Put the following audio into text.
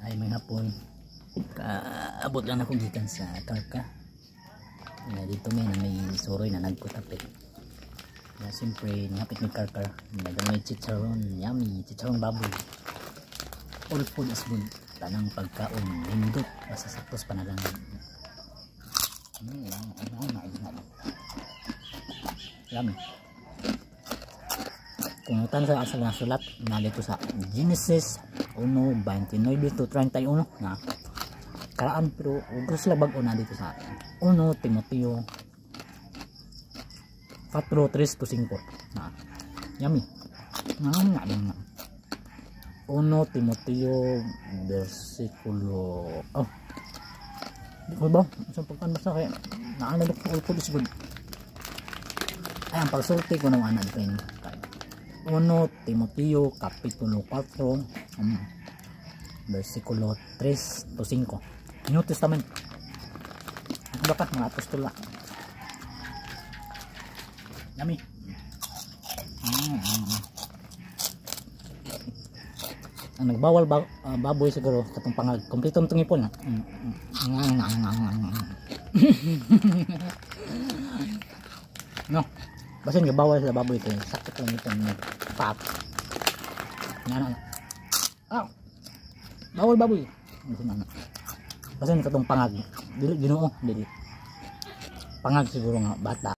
Ay may hapon kaabot lang ako gikan sa karka na dito may suroy na nagkutapit na siyempre nihapit ni karkar may chicharon, yummy chicharon baboy. All food is good, tanang pagkaon lindot basta saktos panalang. Yummy. Kung utan sa asal na sulat na dito sa Genesis 1:29-31 na karaan, pero ugros sila bago na dito sa 1 Timoteo 4:3-5 na yummy. 1 Timoteo versikulo di ko ba sa pagkan basta kaya naalala ko all food is good. Ay ang pagsulti ko ng anak dito ini 1 Timoteo kapitulo 4 versikulo 3-5 New Testament. Ano ba ka mga apostola? Yummy. Ang nagbawal baboy siguro katong pangag kompleto itong ipon. No, basin nga bawal sa baboy kay sakit lang itong pap. Bawal baboy. Basin katong pangag. Dili Ginoo, dili. Pangag siguro nga bata.